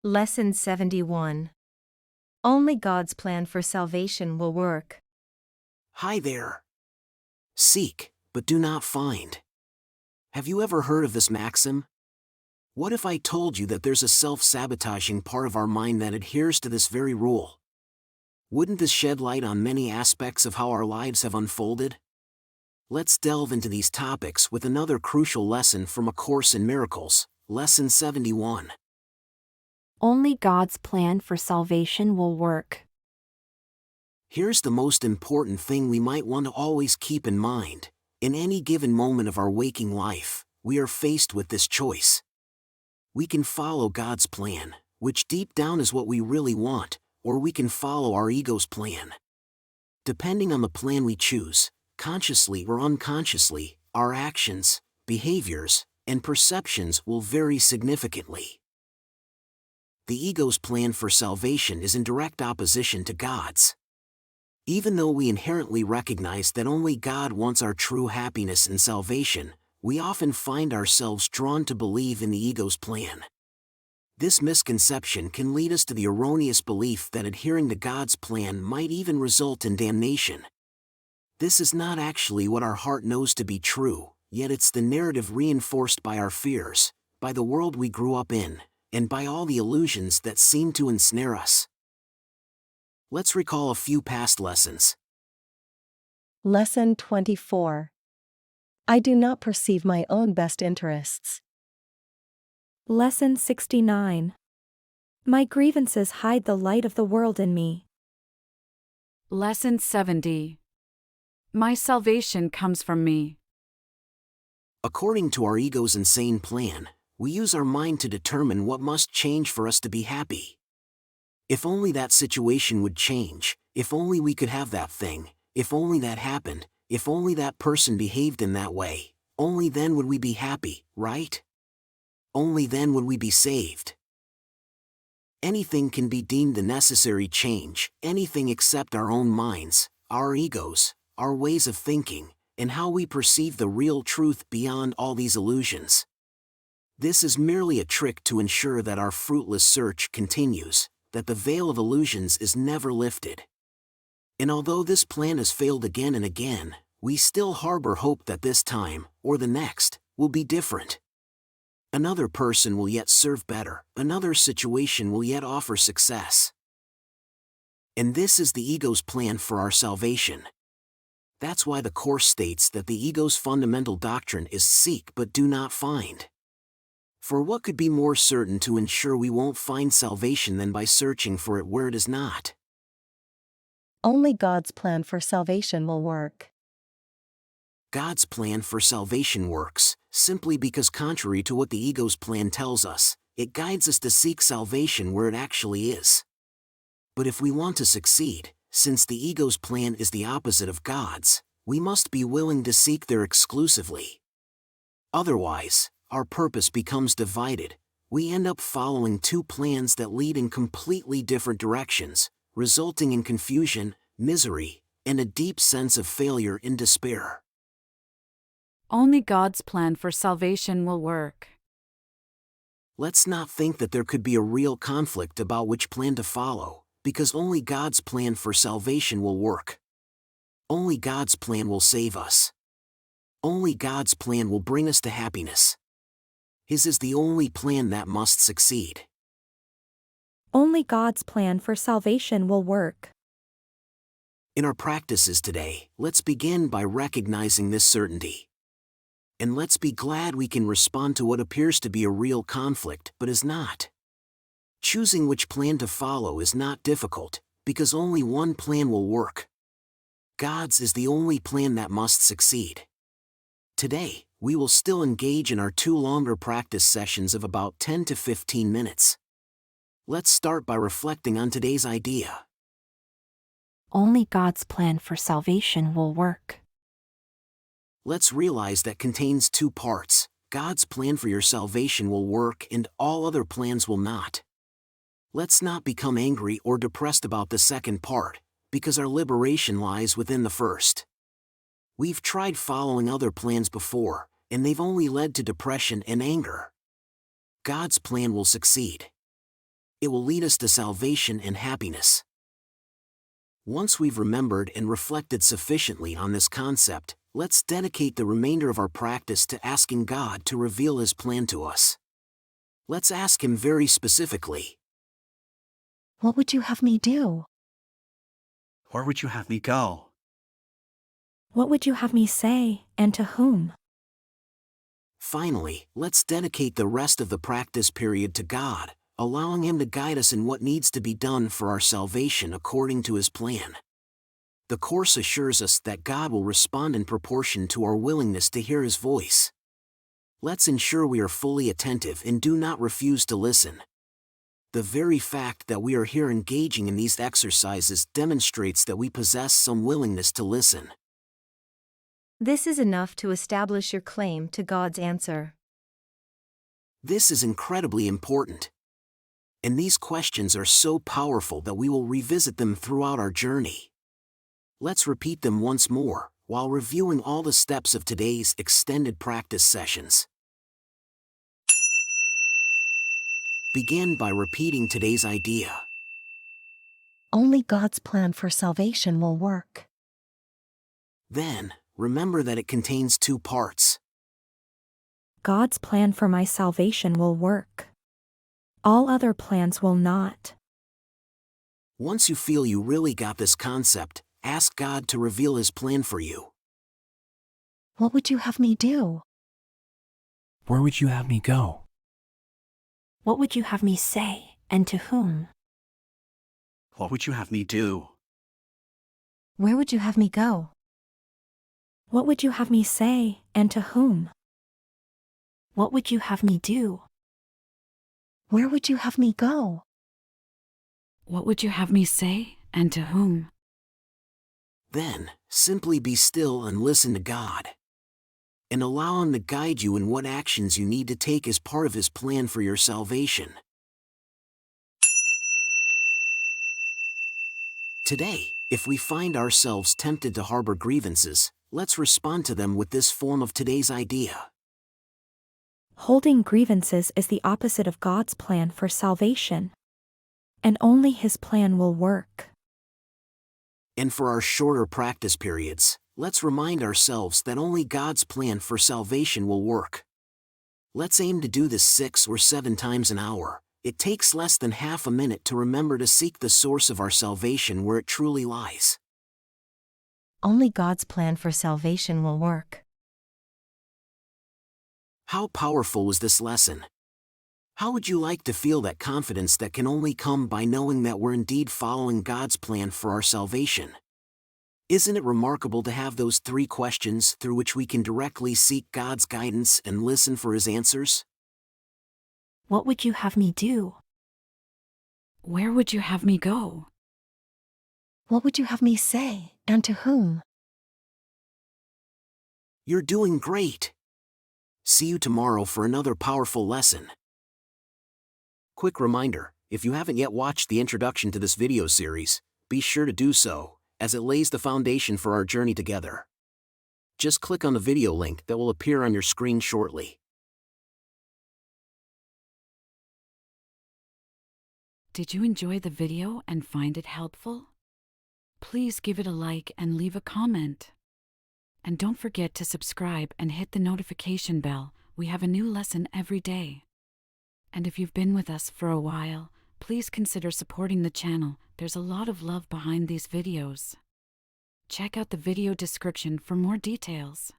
Lesson 71. Only God's plan for salvation will work. Hi there. Seek, but do not find. Have you ever heard of this maxim? What if I told you that there's a self-sabotaging part of our mind that adheres to this very rule? Wouldn't this shed light on many aspects of how our lives have unfolded? Let's delve into these topics with another crucial lesson from A Course in Miracles, Lesson 71. Only God's plan for salvation will work. Here's the most important thing we might want to always keep in mind. In any given moment of our waking life, we are faced with this choice. We can follow God's plan, which deep down is what we really want, or we can follow our ego's plan. Depending on the plan we choose, consciously or unconsciously, our actions, behaviors, and perceptions will vary significantly. The ego's plan for salvation is in direct opposition to God's. Even though we inherently recognize that only God wants our true happiness and salvation, we often find ourselves drawn to believe in the ego's plan. This misconception can lead us to the erroneous belief that adhering to God's plan might even result in damnation. This is not actually what our heart knows to be true, yet it's the narrative reinforced by our fears, by the world we grew up in, and by all the illusions that seem to ensnare us. Let's recall a few past lessons. Lesson 24. I do not perceive my own best interests. Lesson 69. My grievances hide the light of the world in me. Lesson 70. My salvation comes from me. According to our ego's insane plan, we use our mind to determine what must change for us to be happy. If only that situation would change, if only we could have that thing, if only that happened, if only that person behaved in that way, only then would we be happy, right? Only then would we be saved. Anything can be deemed a necessary change, anything except our own minds, our egos, our ways of thinking, and how we perceive the real truth beyond all these illusions. This is merely a trick to ensure that our fruitless search continues, that the veil of illusions is never lifted. And although this plan has failed again and again, we still harbor hope that this time, or the next, will be different. Another person will yet serve better, another situation will yet offer success. And this is the ego's plan for our salvation. That's why the Course states that the ego's fundamental doctrine is seek but do not find. For what could be more certain to ensure we won't find salvation than by searching for it where it is not? Only God's plan for salvation will work. God's plan for salvation works, simply because contrary to what the ego's plan tells us, it guides us to seek salvation where it actually is. But if we want to succeed, since the ego's plan is the opposite of God's, we must be willing to seek there exclusively. Otherwise, our purpose becomes divided. We end up following two plans that lead in completely different directions, resulting in confusion, misery, and a deep sense of failure and despair. Only God's plan for salvation will work. Let's not think that there could be a real conflict about which plan to follow, because only God's plan for salvation will work. Only God's plan will save us. Only God's plan will bring us to happiness. His is the only plan that must succeed. Only God's plan for salvation will work. In our practices today, let's begin by recognizing this certainty. And let's be glad we can respond to what appears to be a real conflict but is not. Choosing which plan to follow is not difficult, because only one plan will work. God's is the only plan that must succeed. Today, we will still engage in our two longer practice sessions of about 10 to 15 minutes. Let's start by reflecting on today's idea. Only God's plan for salvation will work. Let's realize that contains two parts. God's plan for your salvation will work and all other plans will not. Let's not become angry or depressed about the second part, because our liberation lies within the first. We've tried following other plans before, and they've only led to depression and anger. God's plan will succeed. It will lead us to salvation and happiness. Once we've remembered and reflected sufficiently on this concept, let's dedicate the remainder of our practice to asking God to reveal His plan to us. Let's ask Him very specifically. What would you have me do? Where would you have me go? What would you have me say, and to whom? Finally, let's dedicate the rest of the practice period to God, allowing Him to guide us in what needs to be done for our salvation according to His plan. The Course assures us that God will respond in proportion to our willingness to hear His voice. Let's ensure we are fully attentive and do not refuse to listen. The very fact that we are here engaging in these exercises demonstrates that we possess some willingness to listen. This is enough to establish your claim to God's answer. This is incredibly important. And these questions are so powerful that we will revisit them throughout our journey. Let's repeat them once more, while reviewing all the steps of today's extended practice sessions. Begin by repeating today's idea. Only God's plan for salvation will work. Then, remember that it contains two parts. God's plan for my salvation will work. All other plans will not. Once you feel you really got this concept, ask God to reveal His plan for you. What would you have me do? Where would you have me go? What would you have me say, and to whom? What would you have me do? Where would you have me go? What would you have me say, and to whom? What would you have me do? Where would you have me go? What would you have me say, and to whom? Then, simply be still and listen to God. And allow Him to guide you in what actions you need to take as part of His plan for your salvation. Today, if we find ourselves tempted to harbor grievances, let's respond to them with this form of today's idea. Holding grievances is the opposite of God's plan for salvation. And only His plan will work. And for our shorter practice periods, let's remind ourselves that only God's plan for salvation will work. Let's aim to do this 6 or 7 times an hour. It takes less than half a minute to remember to seek the source of our salvation where it truly lies. Only God's plan for salvation will work. How powerful was this lesson? How would you like to feel that confidence that can only come by knowing that we're indeed following God's plan for our salvation? Isn't it remarkable to have those 3 questions through which we can directly seek God's guidance and listen for His answers? What would you have me do? Where would you have me go? What would you have me say, and to whom? You're doing great. See you tomorrow for another powerful lesson. Quick reminder, if you haven't yet watched the introduction to this video series, be sure to do so, as it lays the foundation for our journey together. Just click on the video link that will appear on your screen shortly. Did you enjoy the video and find it helpful? Please give it a like and leave a comment. And don't forget to subscribe and hit the notification bell. We have a new lesson every day. And if you've been with us for a while, please consider supporting the channel. There's a lot of love behind these videos. Check out the video description for more details.